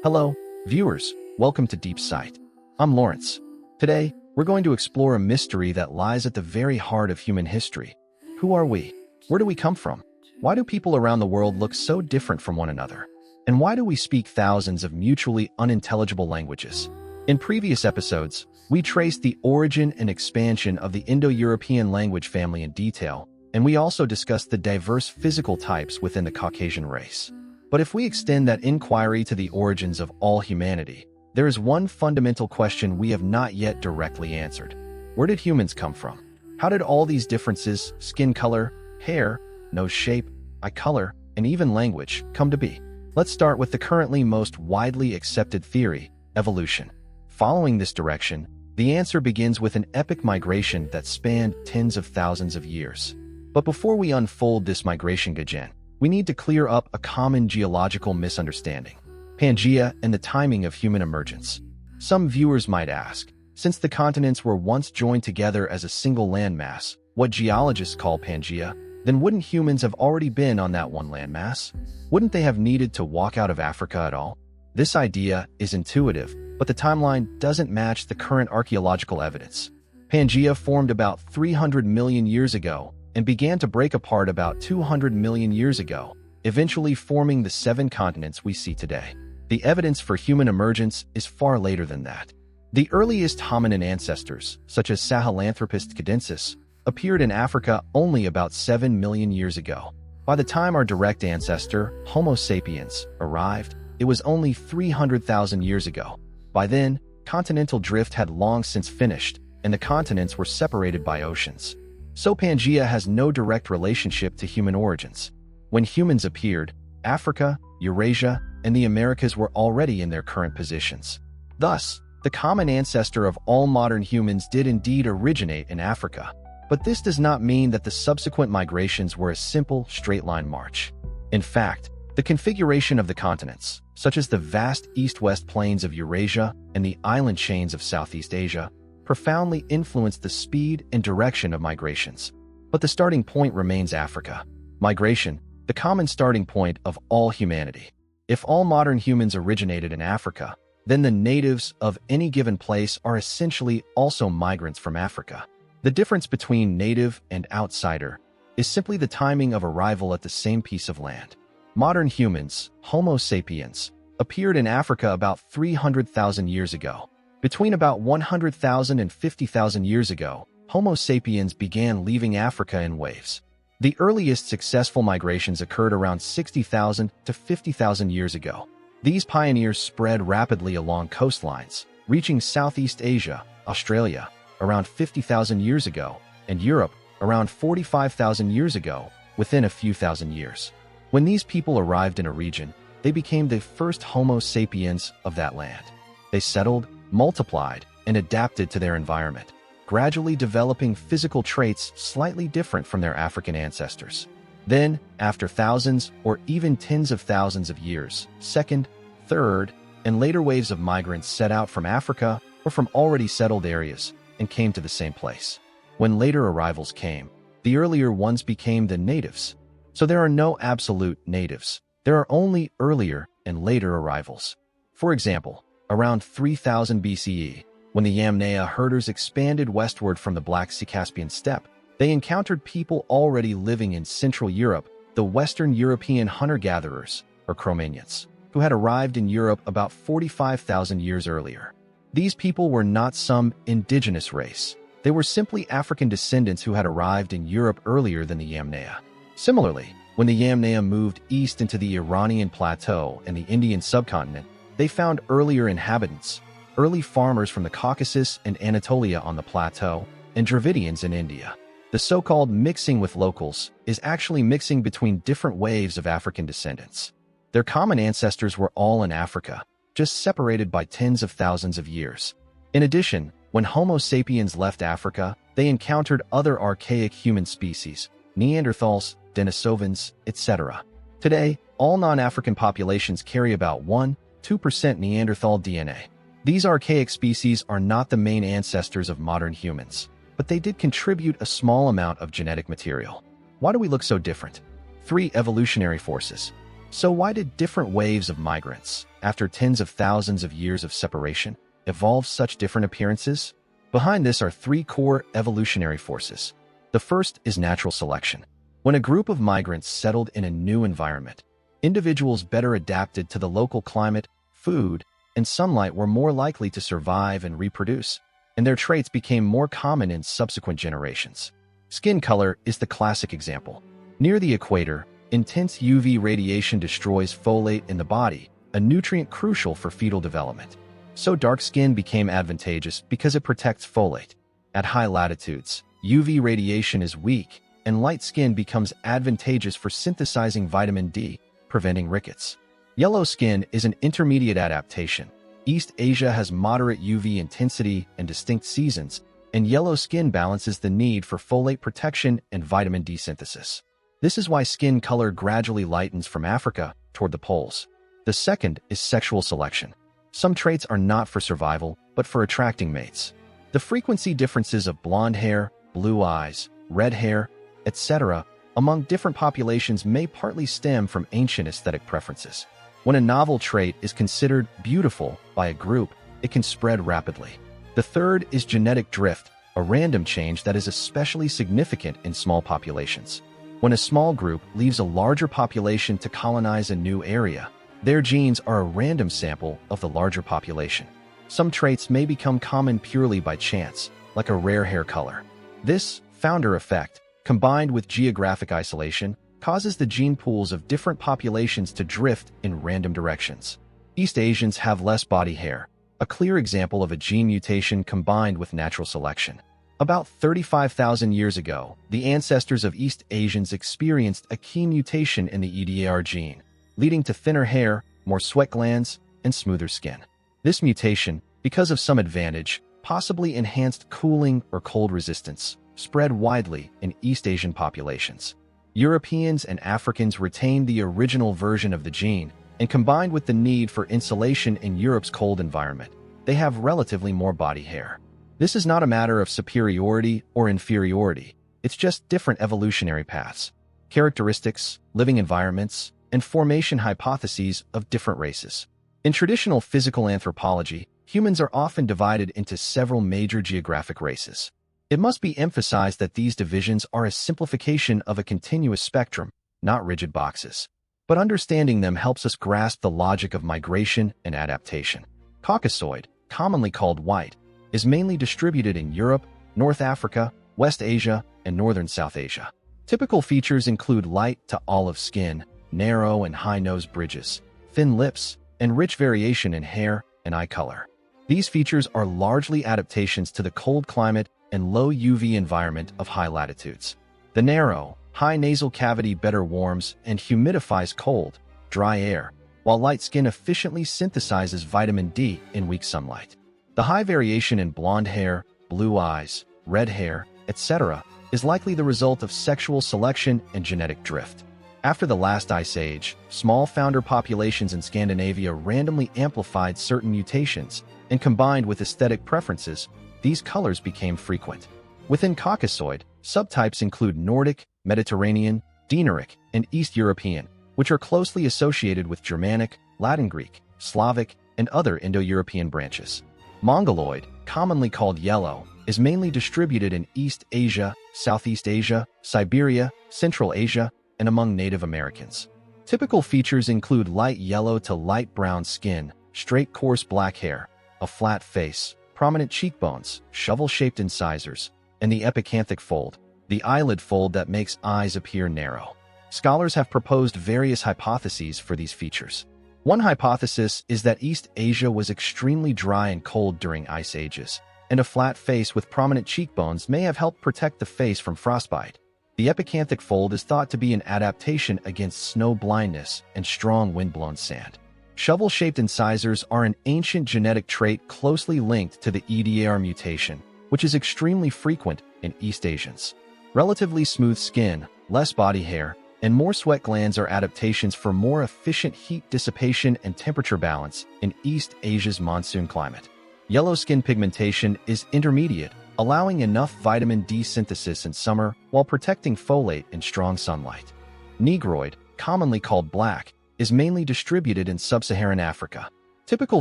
Hello, viewers. Welcome to Deep Sight. I'm Lawrence. Today, we're going to explore a mystery that lies at the very heart of human history. Who are we? Where do we come from? Why do people around the world look so different from one another? And why do we speak thousands of mutually unintelligible languages? In previous episodes, we traced the origin and expansion of the Indo-European language family in detail, and we also discussed the diverse physical types within the Caucasian race. But if we extend that inquiry to the origins of all humanity, there is one fundamental question we have not yet directly answered. Where did humans come from? How did all these differences, skin color, hair, nose shape, eye color, and even language, come to be? Let's start with the currently most widely accepted theory, evolution. Following this direction, the answer begins with an epic migration that spanned tens of thousands of years. But before we unfold this migration gajan, we need to clear up a common geological misunderstanding: Pangea and the timing of human emergence. Some viewers might ask, since the continents were once joined together as a single landmass, what geologists call Pangea, then wouldn't humans have already been on that one landmass? Wouldn't they have needed to walk out of Africa at all? This idea is intuitive, but the timeline doesn't match the current archaeological evidence. Pangea formed about 300 million years ago and began to break apart about 200 million years ago, eventually forming the 7 continents we see today. The evidence for human emergence is far later than that. The earliest hominin ancestors, such as Sahelanthropus cadensis, appeared in Africa only about 7 million years ago. By the time our direct ancestor, Homo sapiens, arrived, it was only 300,000 years ago. By then, continental drift had long since finished, and the continents were separated by oceans. So Pangea has no direct relationship to human origins. When humans appeared, Africa, Eurasia, and the Americas were already in their current positions. Thus, the common ancestor of all modern humans did indeed originate in Africa. But this does not mean that the subsequent migrations were a simple, straight-line march. In fact, the configuration of the continents, such as the vast east-west plains of Eurasia and the island chains of Southeast Asia, profoundly influenced the speed and direction of migrations. But the starting point remains Africa. Migration, the common starting point of all humanity. If all modern humans originated in Africa, then the natives of any given place are essentially also migrants from Africa. The difference between native and outsider is simply the timing of arrival at the same piece of land. Modern humans, Homo sapiens, appeared in Africa about 300,000 years ago. Between about 100,000 and 50,000 years ago, Homo sapiens began leaving Africa in waves. The earliest successful migrations occurred around 60,000 to 50,000 years ago. These pioneers spread rapidly along coastlines, reaching Southeast Asia, Australia, around 50,000 years ago, and Europe, around 45,000 years ago, within a few thousand years. When these people arrived in a region, they became the first Homo sapiens of that land. They settled, multiplied, and adapted to their environment, gradually developing physical traits slightly different from their African ancestors. Then, after thousands or even tens of thousands of years, second, third, and later waves of migrants set out from Africa or from already settled areas and came to the same place. When later arrivals came, the earlier ones became the natives. So there are no absolute natives. There are only earlier and later arrivals. For example, around 3000 BCE, when the Yamnaya herders expanded westward from the Black Sea-Caspian steppe, they encountered people already living in Central Europe, the Western European hunter-gatherers, or Cro-Magnons, who had arrived in Europe about 45,000 years earlier. These people were not some indigenous race. They were simply African descendants who had arrived in Europe earlier than the Yamnaya. Similarly, when the Yamnaya moved east into the Iranian plateau and the Indian subcontinent, they found earlier inhabitants, early farmers from the Caucasus and Anatolia on the plateau, and Dravidians in India. The so-called mixing with locals is actually mixing between different waves of African descendants. Their common ancestors were all in Africa, just separated by tens of thousands of years. In addition, when Homo sapiens left Africa, they encountered other archaic human species, Neanderthals, Denisovans, etc. Today, all non-African populations carry about 1–2% Neanderthal DNA. These archaic species are not the main ancestors of modern humans, but they did contribute a small amount of genetic material. Why do we look so different? 3 evolutionary forces. So why did different waves of migrants, after tens of thousands of years of separation, evolve such different appearances? Behind this are three core evolutionary forces. The first is natural selection. When a group of migrants settled in a new environment, individuals better adapted to the local climate, food, and sunlight were more likely to survive and reproduce, and their traits became more common in subsequent generations. Skin color is the classic example. Near the equator, intense UV radiation destroys folate in the body, a nutrient crucial for fetal development. So dark skin became advantageous because it protects folate. At high latitudes, UV radiation is weak, and light skin becomes advantageous for synthesizing vitamin D, preventing rickets. Yellow skin is an intermediate adaptation. East Asia has moderate UV intensity and distinct seasons, and yellow skin balances the need for folate protection and vitamin D synthesis. This is why skin color gradually lightens from Africa toward the poles. The second is sexual selection. Some traits are not for survival, but for attracting mates. The frequency differences of blonde hair, blue eyes, red hair, etc., among different populations may partly stem from ancient aesthetic preferences. When a novel trait is considered beautiful by a group, it can spread rapidly. The third is genetic drift, a random change that is especially significant in small populations. When a small group leaves a larger population to colonize a new area, their genes are a random sample of the larger population. Some traits may become common purely by chance, like a rare hair color. This founder effect, combined with geographic isolation, causes the gene pools of different populations to drift in random directions. East Asians have less body hair, a clear example of a gene mutation combined with natural selection. About 35,000 years ago, the ancestors of East Asians experienced a key mutation in the EDAR gene, leading to thinner hair, more sweat glands, and smoother skin. This mutation, because of some advantage, possibly enhanced cooling or cold resistance, spread widely in East Asian populations. Europeans and Africans retained the original version of the gene, and combined with the need for insulation in Europe's cold environment, they have relatively more body hair. This is not a matter of superiority or inferiority, it's just different evolutionary paths, characteristics, living environments, and formation hypotheses of different races. In traditional physical anthropology, humans are often divided into several major geographic races. It must be emphasized that these divisions are a simplification of a continuous spectrum, not rigid boxes. But understanding them helps us grasp the logic of migration and adaptation. Caucasoid, commonly called white, is mainly distributed in Europe, North Africa, West Asia, and Northern South Asia. Typical features include light to olive skin, narrow and high nose bridges, thin lips, and rich variation in hair and eye color. These features are largely adaptations to the cold climate and low UV environment of high latitudes. The narrow, high nasal cavity better warms and humidifies cold, dry air, while light skin efficiently synthesizes vitamin D in weak sunlight. The high variation in blonde hair, blue eyes, red hair, etc. is likely the result of sexual selection and genetic drift. After the last ice age, small founder populations in Scandinavia randomly amplified certain mutations, and combined with aesthetic preferences, these colors became frequent. Within Caucasoid, subtypes include Nordic, Mediterranean, Dinaric, and East European, which are closely associated with Germanic, Latin Greek, Slavic, and other Indo-European branches. Mongoloid, commonly called yellow, is mainly distributed in East Asia, Southeast Asia, Siberia, Central Asia, and among Native Americans. Typical features include light yellow to light brown skin, straight coarse black hair, a flat face, prominent cheekbones, shovel-shaped incisors, and the epicanthic fold, the eyelid fold that makes eyes appear narrow. Scholars have proposed various hypotheses for these features. One hypothesis is that East Asia was extremely dry and cold during ice ages, and a flat face with prominent cheekbones may have helped protect the face from frostbite. The epicanthic fold is thought to be an adaptation against snow blindness and strong wind-blown sand. Shovel-shaped incisors are an ancient genetic trait closely linked to the EDAR mutation, which is extremely frequent in East Asians. Relatively smooth skin, less body hair, and more sweat glands are adaptations for more efficient heat dissipation and temperature balance in East Asia's monsoon climate. Yellow skin pigmentation is intermediate, allowing enough vitamin D synthesis in summer while protecting folate in strong sunlight. Negroid, commonly called black, is mainly distributed in sub-Saharan Africa. Typical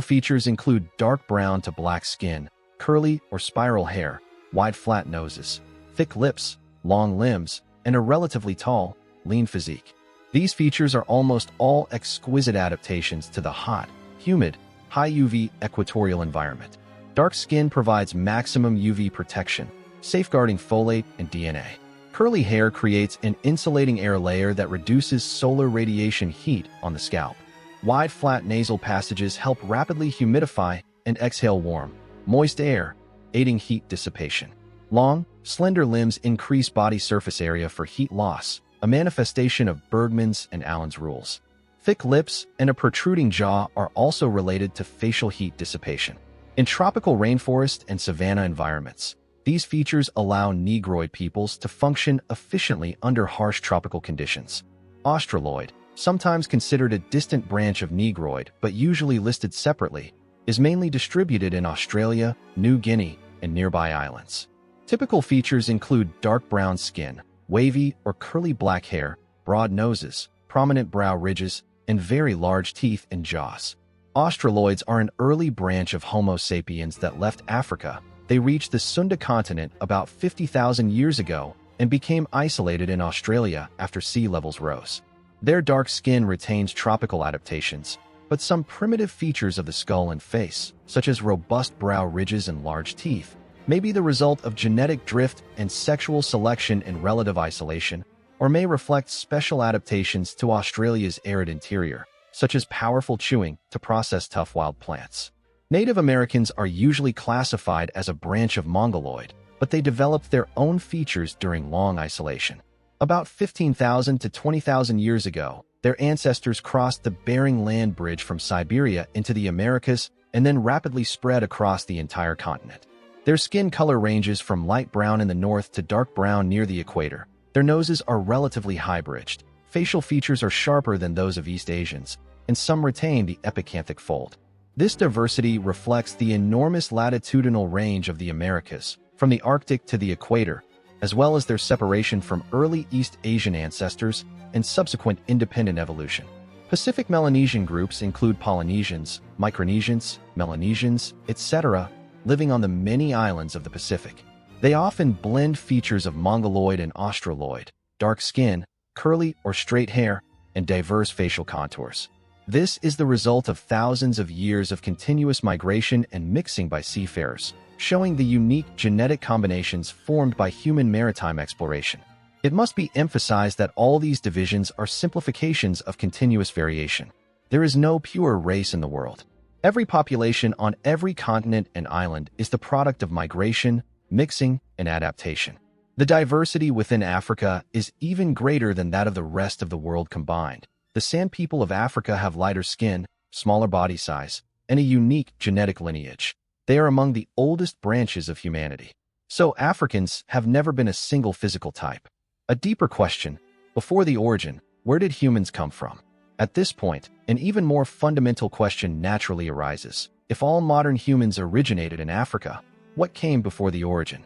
features include dark brown to black skin, curly or spiral hair, wide flat noses, thick lips, long limbs, and a relatively tall, lean physique. These features are almost all exquisite adaptations to the hot, humid, high UV equatorial environment. Dark skin provides maximum UV protection, safeguarding folate and DNA. Curly hair creates an insulating air layer that reduces solar radiation heat on the scalp. Wide, flat nasal passages help rapidly humidify and exhale warm, moist air, aiding heat dissipation. Long, slender limbs increase body surface area for heat loss, a manifestation of Bergman's and Allen's rules. Thick lips and a protruding jaw are also related to facial heat dissipation. In tropical rainforest and savanna environments, these features allow Negroid peoples to function efficiently under harsh tropical conditions. Australoid, sometimes considered a distant branch of Negroid but usually listed separately, is mainly distributed in Australia, New Guinea, and nearby islands. Typical features include dark brown skin, wavy or curly black hair, broad noses, prominent brow ridges, and very large teeth and jaws. Australoids are an early branch of Homo sapiens that left Africa. They reached the Sunda continent about 50,000 years ago and became isolated in Australia after sea levels rose. Their dark skin retains tropical adaptations, but some primitive features of the skull and face, such as robust brow ridges and large teeth, may be the result of genetic drift and sexual selection in relative isolation, or may reflect special adaptations to Australia's arid interior, such as powerful chewing to process tough wild plants. Native Americans are usually classified as a branch of Mongoloid, but they developed their own features during long isolation. About 15,000 to 20,000 years ago, their ancestors crossed the Bering Land Bridge from Siberia into the Americas and then rapidly spread across the entire continent. Their skin color ranges from light brown in the north to dark brown near the equator. Their noses are relatively high-bridged. Facial features are sharper than those of East Asians, and some retain the epicanthic fold. This diversity reflects the enormous latitudinal range of the Americas, from the Arctic to the equator, as well as their separation from early East Asian ancestors and subsequent independent evolution. Pacific Melanesian groups include Polynesians, Micronesians, Melanesians, etc., living on the many islands of the Pacific. They often blend features of Mongoloid and Australoid, dark skin, curly or straight hair, and diverse facial contours. This is the result of thousands of years of continuous migration and mixing by seafarers, showing the unique genetic combinations formed by human maritime exploration. It must be emphasized that all these divisions are simplifications of continuous variation. There is no pure race in the world. Every population on every continent and island is the product of migration, mixing, and adaptation. The diversity within Africa is even greater than that of the rest of the world combined. The San people of Africa have lighter skin, smaller body size, and a unique genetic lineage. They are among the oldest branches of humanity. So Africans have never been a single physical type. A deeper question, before the origin, where did humans come from? At this point, an even more fundamental question naturally arises. If all modern humans originated in Africa, what came before the origin?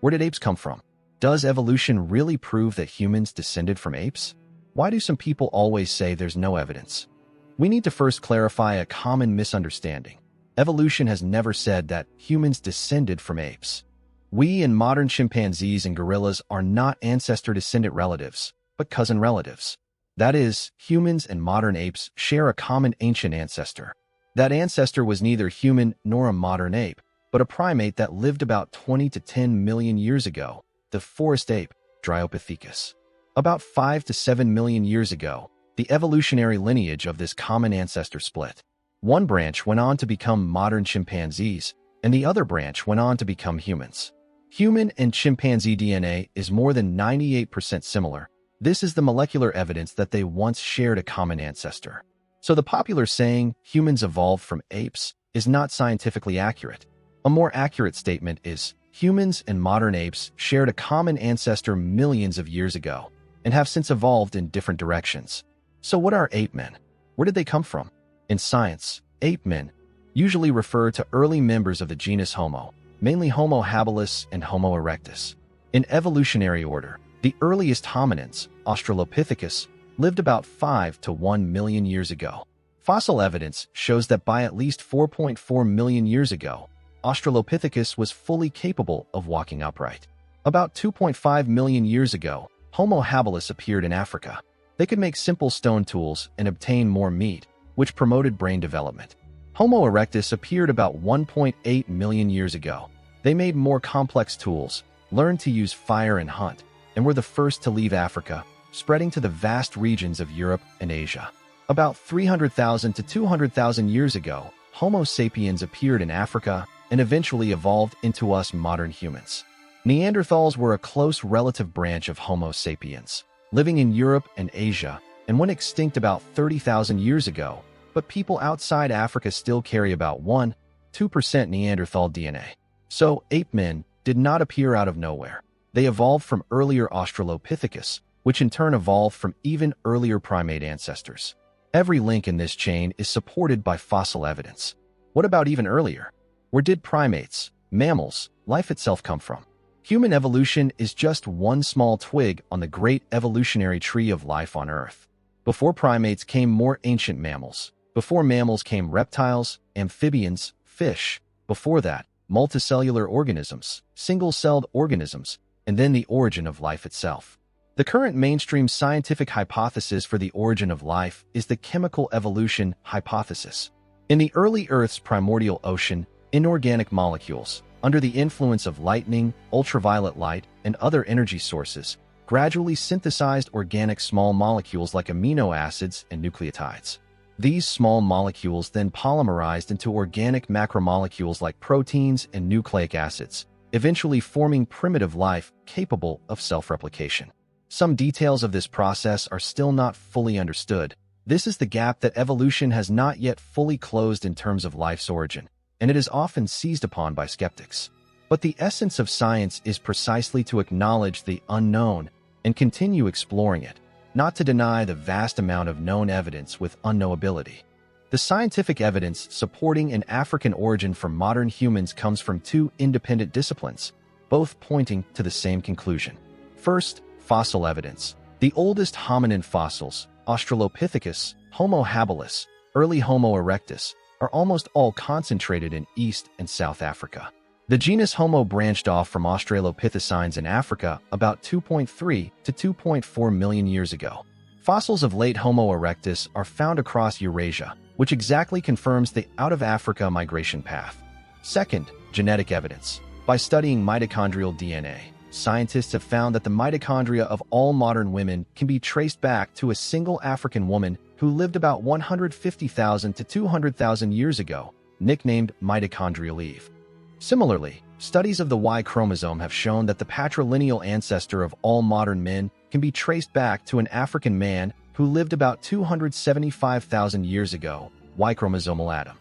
Where did apes come from? Does evolution really prove that humans descended from apes? Why do some people always say there's no evidence? We need to first clarify a common misunderstanding. Evolution has never said that humans descended from apes. We and modern chimpanzees and gorillas are not ancestor-descendant relatives, but cousin relatives. That is, humans and modern apes share a common ancient ancestor. That ancestor was neither human nor a modern ape, but a primate that lived about 20 to 10 million years ago, the forest ape, Dryopithecus. About 5 to 7 million years ago, the evolutionary lineage of this common ancestor split. One branch went on to become modern chimpanzees, and the other branch went on to become humans. Human and chimpanzee DNA is more than 98% similar. This is the molecular evidence that they once shared a common ancestor. So the popular saying, humans evolved from apes, is not scientifically accurate. A more accurate statement is, humans and modern apes shared a common ancestor millions of years ago, and have since evolved in different directions. So what are ape men? Where did they come from? In science, ape men usually refer to early members of the genus Homo, mainly Homo habilis and Homo erectus. In evolutionary order, the earliest hominins, Australopithecus, lived about 5 to 1 million years ago. Fossil evidence shows that by at least 4.4 million years ago, Australopithecus was fully capable of walking upright. About 2.5 million years ago, Homo habilis appeared in Africa. They could make simple stone tools and obtain more meat, which promoted brain development. Homo erectus appeared about 1.8 million years ago. They made more complex tools, learned to use fire and hunt, and were the first to leave Africa, spreading to the vast regions of Europe and Asia. About 300,000 to 200,000 years ago, Homo sapiens appeared in Africa and eventually evolved into us modern humans. Neanderthals were a close relative branch of Homo sapiens, living in Europe and Asia, and went extinct about 30,000 years ago, but people outside Africa still carry about 1–2% Neanderthal DNA. So, ape men did not appear out of nowhere. They evolved from earlier Australopithecus, which in turn evolved from even earlier primate ancestors. Every link in this chain is supported by fossil evidence. What about even earlier? Where did primates, mammals, life itself come from? Human evolution is just one small twig on the great evolutionary tree of life on Earth. Before primates came more ancient mammals. Before mammals came reptiles, amphibians, fish. Before that, multicellular organisms, single-celled organisms, and then the origin of life itself. The current mainstream scientific hypothesis for the origin of life is the chemical evolution hypothesis. In the early Earth's primordial ocean, inorganic molecules, under the influence of lightning, ultraviolet light, and other energy sources, gradually synthesized organic small molecules like amino acids and nucleotides. These small molecules then polymerized into organic macromolecules like proteins and nucleic acids, eventually forming primitive life capable of self-replication. Some details of this process are still not fully understood. This is the gap that evolution has not yet fully closed in terms of life's origin, and it is often seized upon by skeptics. But the essence of science is precisely to acknowledge the unknown and continue exploring it, not to deny the vast amount of known evidence with unknowability. The scientific evidence supporting an African origin for modern humans comes from two independent disciplines, both pointing to the same conclusion. First, fossil evidence. The oldest hominin fossils, Australopithecus, Homo habilis, early Homo erectus, are almost all concentrated in East and South Africa. The genus Homo branched off from Australopithecines in Africa about 2.3 to 2.4 million years ago. Fossils of late Homo erectus are found across Eurasia, which exactly confirms the out-of-Africa migration path. Second, genetic evidence. By studying mitochondrial DNA, scientists have found that the mitochondria of all modern women can be traced back to a single African woman who lived about 150,000 to 200,000 years ago, nicknamed mitochondrial Eve. Similarly, studies of the Y chromosome have shown that the patrilineal ancestor of all modern men can be traced back to an African man who lived about 275,000 years ago, Y chromosomal Adam.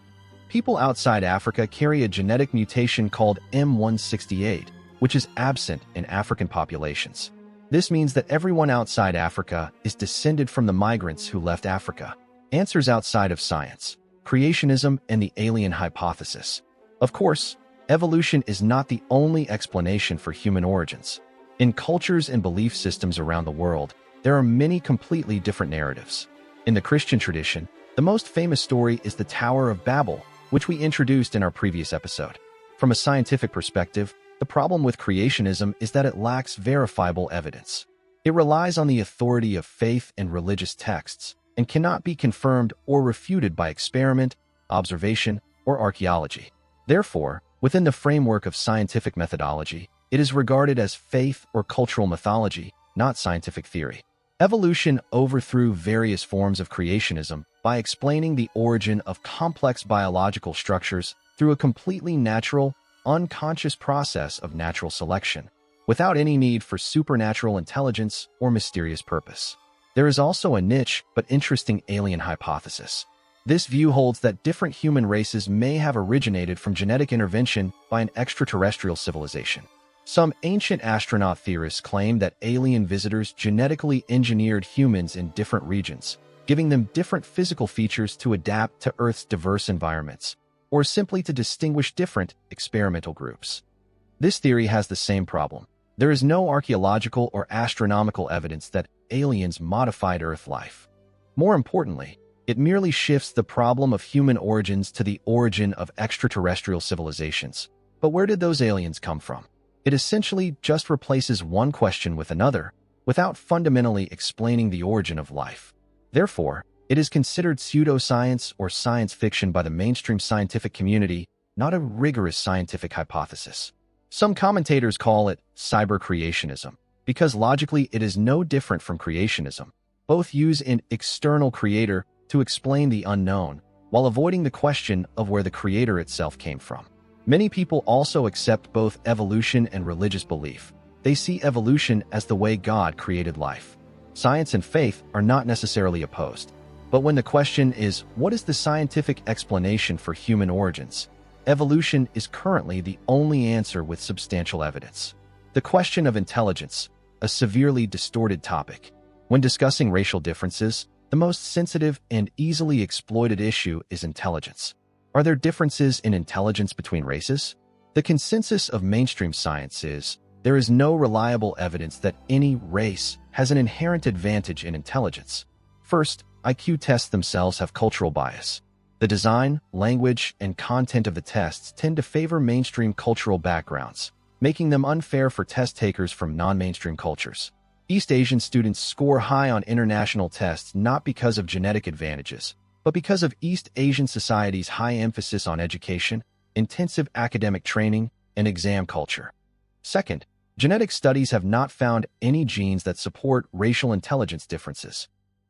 People outside Africa carry a genetic mutation called M168, which is absent in African populations. This means that everyone outside Africa is descended from the migrants who left Africa. Answers outside of science, creationism, and the alien hypothesis. Of course, evolution is not the only explanation for human origins. In cultures and belief systems around the world, there are many completely different narratives. In the Christian tradition, the most famous story is the Tower of Babel, which we introduced in our previous episode. From a scientific perspective, the problem with creationism is that it lacks verifiable evidence. It relies on the authority of faith and religious texts and cannot be confirmed or refuted by experiment, observation, or archaeology. Therefore, within the framework of scientific methodology, it is regarded as faith or cultural mythology, not scientific theory. Evolution overthrew various forms of creationism by explaining the origin of complex biological structures through a completely natural, unconscious process of natural selection, without any need for supernatural intelligence or mysterious purpose. There is also a niche but interesting alien hypothesis. This view holds that different human races may have originated from genetic intervention by an extraterrestrial civilization. Some ancient astronaut theorists claim that alien visitors genetically engineered humans in different regions, giving them different physical features to adapt to Earth's diverse environments, or simply to distinguish different experimental groups. This theory has the same problem. There is no archaeological or astronomical evidence that aliens modified Earth life. More importantly, it merely shifts the problem of human origins to the origin of extraterrestrial civilizations. But where did those aliens come from? It essentially just replaces one question with another, without fundamentally explaining the origin of life. Therefore, it is considered pseudoscience or science fiction by the mainstream scientific community, not a rigorous scientific hypothesis. Some commentators call it cyber-creationism, because logically it is no different from creationism. Both use an external creator to explain the unknown, while avoiding the question of where the creator itself came from. Many people also accept both evolution and religious belief. They see evolution as the way God created life. Science and faith are not necessarily opposed. But when the question is, what is the scientific explanation for human origins? Evolution is currently the only answer with substantial evidence. The question of intelligence, a severely distorted topic. When discussing racial differences, the most sensitive and easily exploited issue is intelligence. Are there differences in intelligence between races? The consensus of mainstream science is there is no reliable evidence that any race has an inherent advantage in intelligence. First, IQ tests themselves have cultural bias. The design, language, and content of the tests tend to favor mainstream cultural backgrounds, making them unfair for test takers from non-mainstream cultures. East Asian students score high on international tests not because of genetic advantages, but because of East Asian society's high emphasis on education, intensive academic training, and exam culture. Second, genetic studies have not found any genes that support racial intelligence differences.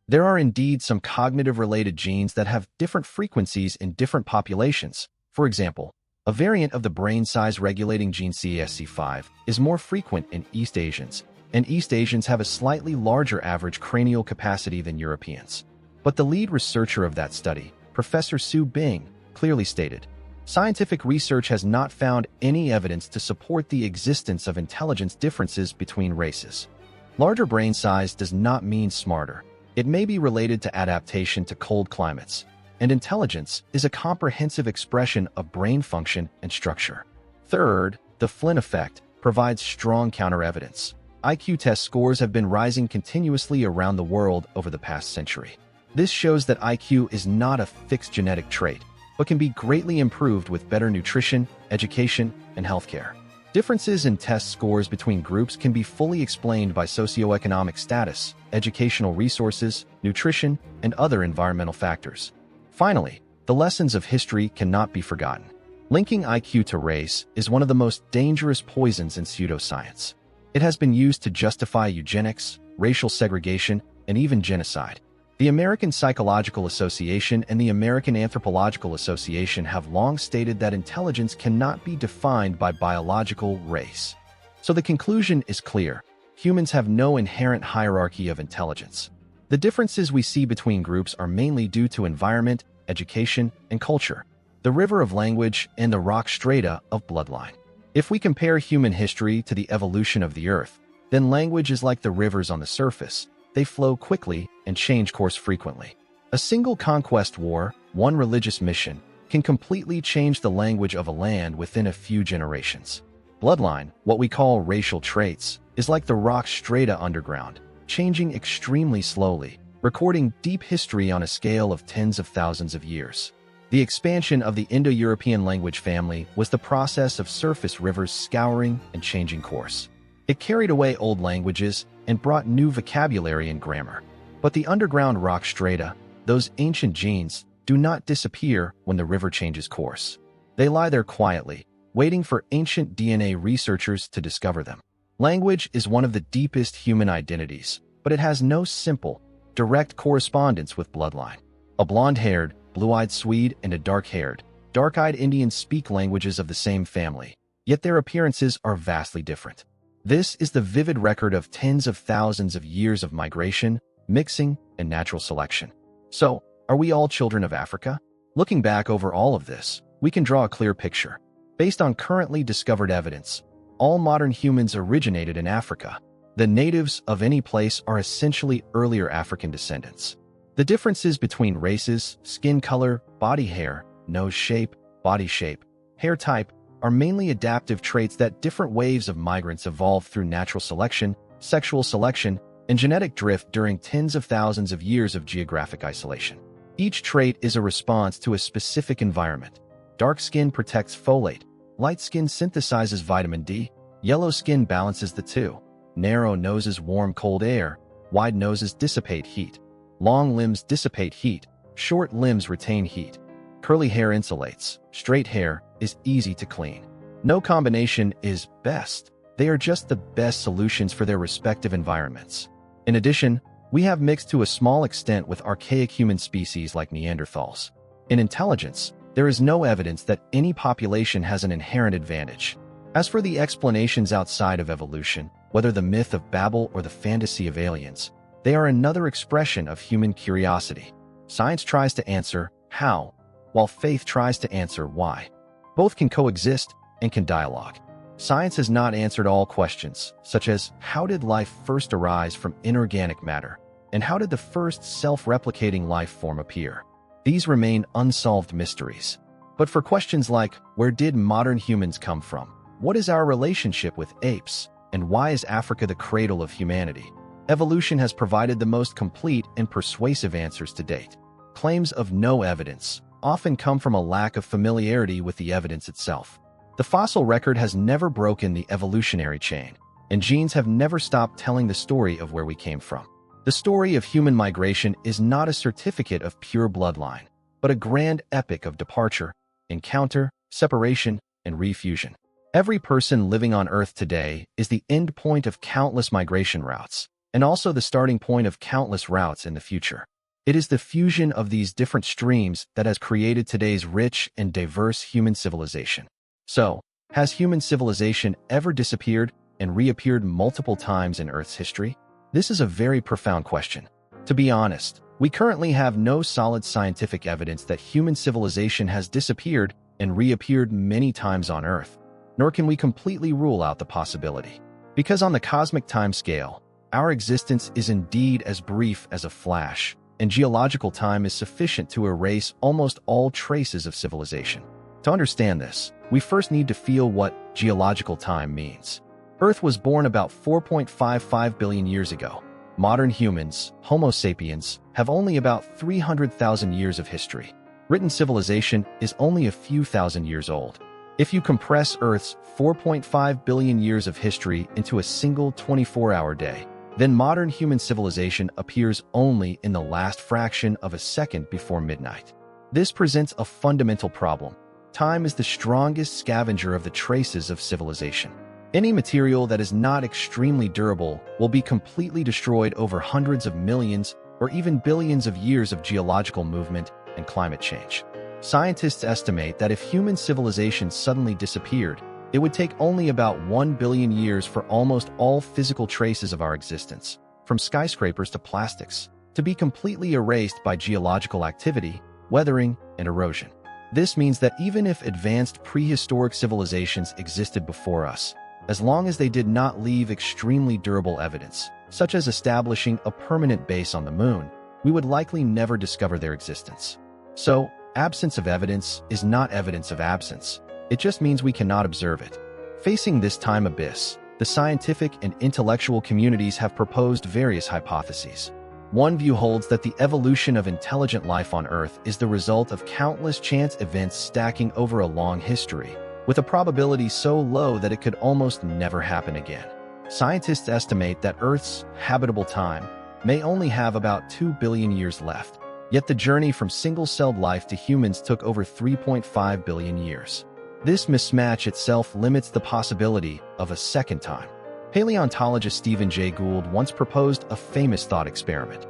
There are indeed some cognitive-related genes that have different frequencies in different populations. For example, a variant of the brain size regulating gene CSC5 is more frequent in East Asians, and East Asians have a slightly larger average cranial capacity than Europeans. But the lead researcher of that study, Professor Su Bing, clearly stated, "Scientific research has not found any evidence to support the existence of intelligence differences between races." Larger brain size does not mean smarter. It may be related to adaptation to cold climates, and intelligence is a comprehensive expression of brain function and structure. Third, the Flynn effect provides strong counter-evidence. IQ test scores have been rising continuously around the world over the past century. This shows that IQ is not a fixed genetic trait, but can be greatly improved with better nutrition, education, and healthcare. Differences in test scores between groups can be fully explained by socioeconomic status, educational resources, nutrition, and other environmental factors. Finally, the lessons of history cannot be forgotten. Linking IQ to race is one of the most dangerous poisons in pseudoscience. It has been used to justify eugenics, racial segregation, and even genocide. The American Psychological Association and the American Anthropological Association have long stated that intelligence cannot be defined by biological race. So the conclusion is clear. Humans have no inherent hierarchy of intelligence. The differences we see between groups are mainly due to environment, education, and culture, the river of language, and the rock strata of bloodline. If we compare human history to the evolution of the Earth, then language is like the rivers on the surface. They flow quickly and change course frequently. A single conquest war, one religious mission, can completely change the language of a land within a few generations. Bloodline, what we call racial traits, is like the rock strata underground, changing extremely slowly, recording deep history on a scale of tens of thousands of years. The expansion of the Indo-European language family was the process of surface rivers scouring and changing course. It carried away old languages and brought new vocabulary and grammar. But the underground rock strata, those ancient genes, do not disappear when the river changes course. They lie there quietly, waiting for ancient DNA researchers to discover them. Language is one of the deepest human identities, but it has no simple, direct correspondence with bloodline. A blonde-haired, blue-eyed Swede and a dark-haired, dark-eyed Indian speak languages of the same family, yet their appearances are vastly different. This is the vivid record of tens of thousands of years of migration, mixing, and natural selection. So, are we all children of Africa? Looking back over all of this, we can draw a clear picture. Based on currently discovered evidence, all modern humans originated in Africa. The natives of any place are essentially earlier African descendants. The differences between races, skin color, body hair, nose shape, body shape, hair type, are mainly adaptive traits that different waves of migrants evolved through natural selection, sexual selection, and genetic drift during tens of thousands of years of geographic isolation. Each trait is a response to a specific environment. Dark skin protects folate, light skin synthesizes vitamin D, yellow skin balances the two. Narrow noses warm cold air, wide noses dissipate heat. Long limbs dissipate heat, short limbs retain heat. Curly hair insulates, straight hair is easy to clean. No combination is best. They are just the best solutions for their respective environments. In addition, we have mixed to a small extent with archaic human species like Neanderthals. In intelligence, there is no evidence that any population has an inherent advantage. As for the explanations outside of evolution, whether the myth of Babel or the fantasy of aliens, they are another expression of human curiosity. Science tries to answer how, while faith tries to answer why. Both can coexist and can dialogue. Science has not answered all questions, such as how did life first arise from inorganic matter, and how did the first self-replicating life form appear? These remain unsolved mysteries. But for questions like where did modern humans come from, what is our relationship with apes, and why is Africa the cradle of humanity, evolution has provided the most complete and persuasive answers to date. Claims of no evidence often come from a lack of familiarity with the evidence itself. The fossil record has never broken the evolutionary chain, and genes have never stopped telling the story of where we came from. The story of human migration is not a certificate of pure bloodline, but a grand epic of departure, encounter, separation, and refusion. Every person living on Earth today is the end point of countless migration routes, and also the starting point of countless routes in the future. It is the fusion of these different streams that has created today's rich and diverse human civilization. So, has human civilization ever disappeared and reappeared multiple times in Earth's history? This is a very profound question. To be honest, we currently have no solid scientific evidence that human civilization has disappeared and reappeared many times on Earth, nor can we completely rule out the possibility. Because on the cosmic time scale, our existence is indeed as brief as a flash, and geological time is sufficient to erase almost all traces of civilization. To understand this, we first need to feel what geological time means. Earth was born about 4.55 billion years ago. Modern humans, Homo sapiens, have only about 300,000 years of history. Written civilization is only a few thousand years old. If you compress Earth's 4.5 billion years of history into a single 24-hour day, then modern human civilization appears only in the last fraction of a second before midnight. This presents a fundamental problem. Time is the strongest scavenger of the traces of civilization. Any material that is not extremely durable will be completely destroyed over hundreds of millions or even billions of years of geological movement and climate change. Scientists estimate that if human civilization suddenly disappeared, it would take only about 1 billion years for almost all physical traces of our existence, from skyscrapers to plastics, to be completely erased by geological activity, weathering, and erosion. This means that even if advanced prehistoric civilizations existed before us, as long as they did not leave extremely durable evidence, such as establishing a permanent base on the moon, we would likely never discover their existence. So, absence of evidence is not evidence of absence. It just means we cannot observe it. Facing this time abyss, the scientific and intellectual communities have proposed various hypotheses. One view holds that the evolution of intelligent life on Earth is the result of countless chance events stacking over a long history, with a probability so low that it could almost never happen again. Scientists estimate that Earth's habitable time may only have about 2 billion years left, yet the journey from single-celled life to humans took over 3.5 billion years. This mismatch itself limits the possibility of a second time. Paleontologist Stephen Jay Gould once proposed a famous thought experiment.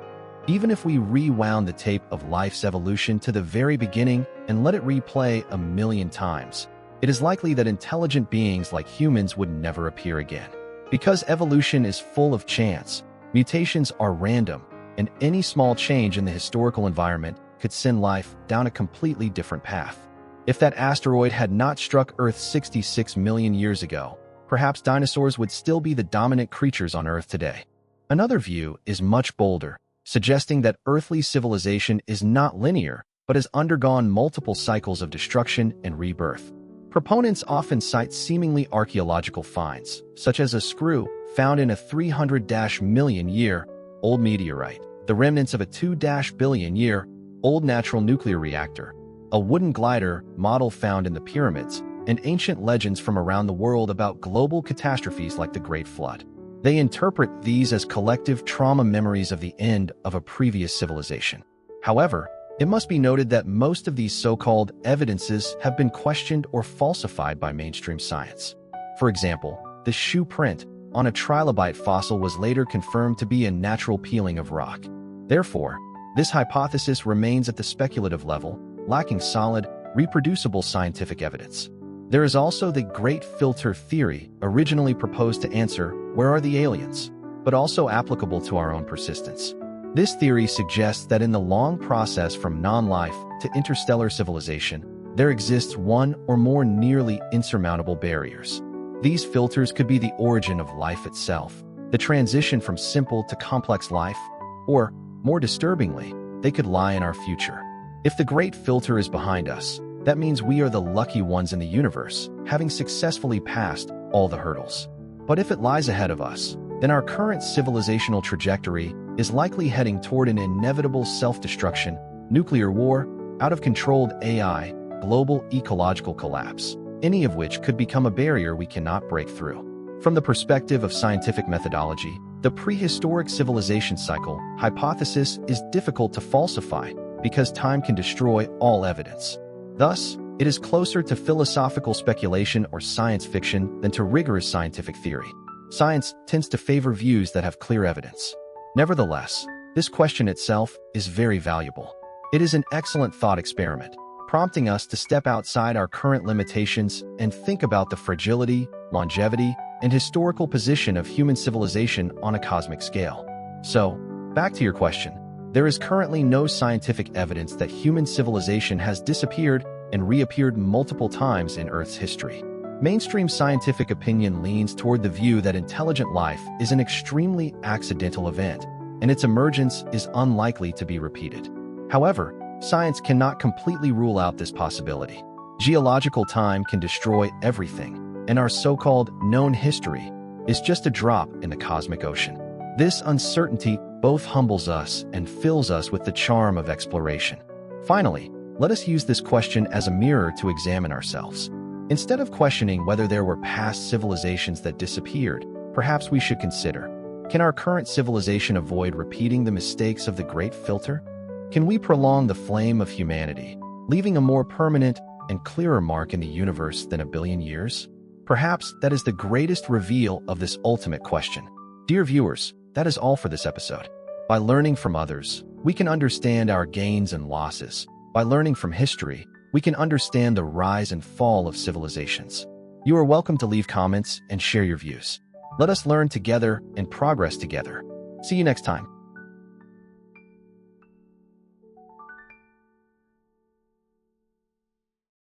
Even if we rewound the tape of life's evolution to the very beginning and let it replay 1,000,000 times, it is likely that intelligent beings like humans would never appear again. Because evolution is full of chance, mutations are random, and any small change in the historical environment could send life down a completely different path. If that asteroid had not struck Earth 66 million years ago, perhaps dinosaurs would still be the dominant creatures on Earth today. Another view is much bolder, suggesting that earthly civilization is not linear, but has undergone multiple cycles of destruction and rebirth. Proponents often cite seemingly archaeological finds, such as a screw found in a 300-million-year-old meteorite, the remnants of a 2-billion-year-old natural nuclear reactor, a wooden glider model found in the pyramids, and ancient legends from around the world about global catastrophes like the Great Flood. They interpret these as collective trauma memories of the end of a previous civilization. However, it must be noted that most of these so-called evidences have been questioned or falsified by mainstream science. For example, the shoe print on a trilobite fossil was later confirmed to be a natural peeling of rock. Therefore, this hypothesis remains at the speculative level, lacking solid, reproducible scientific evidence. There is also the Great Filter theory, originally proposed to answer, where are the aliens, but also applicable to our own persistence. This theory suggests that in the long process from non-life to interstellar civilization, there exists one or more nearly insurmountable barriers. These filters could be the origin of life itself, the transition from simple to complex life, or, more disturbingly, they could lie in our future. If the Great Filter is behind us, that means we are the lucky ones in the universe, having successfully passed all the hurdles. But if it lies ahead of us, then our current civilizational trajectory is likely heading toward an inevitable self-destruction, nuclear war, out-of-controlled AI, global ecological collapse, any of which could become a barrier we cannot break through. From the perspective of scientific methodology, the prehistoric civilization cycle hypothesis is difficult to falsify because time can destroy all evidence. Thus, it is closer to philosophical speculation or science fiction than to rigorous scientific theory. Science tends to favor views that have clear evidence. Nevertheless, this question itself is very valuable. It is an excellent thought experiment, prompting us to step outside our current limitations and think about the fragility, longevity, and historical position of human civilization on a cosmic scale. So, back to your question. There is currently no scientific evidence that human civilization has disappeared and reappeared multiple times in Earth's history. Mainstream scientific opinion leans toward the view that intelligent life is an extremely accidental event, and its emergence is unlikely to be repeated. However, science cannot completely rule out this possibility. Geological time can destroy everything, and our so-called known history is just a drop in the cosmic ocean. This uncertainty both humbles us and fills us with the charm of exploration. Finally, let us use this question as a mirror to examine ourselves. Instead of questioning whether there were past civilizations that disappeared, perhaps we should consider, can our current civilization avoid repeating the mistakes of the Great Filter? Can we prolong the flame of humanity, leaving a more permanent and clearer mark in the universe than 1 billion years? Perhaps that is the greatest reveal of this ultimate question. Dear viewers, that is all for this episode. By learning from others, we can understand our gains and losses. By learning from history, we can understand the rise and fall of civilizations. You are welcome to leave comments and share your views. Let us learn together and progress together. See you next time.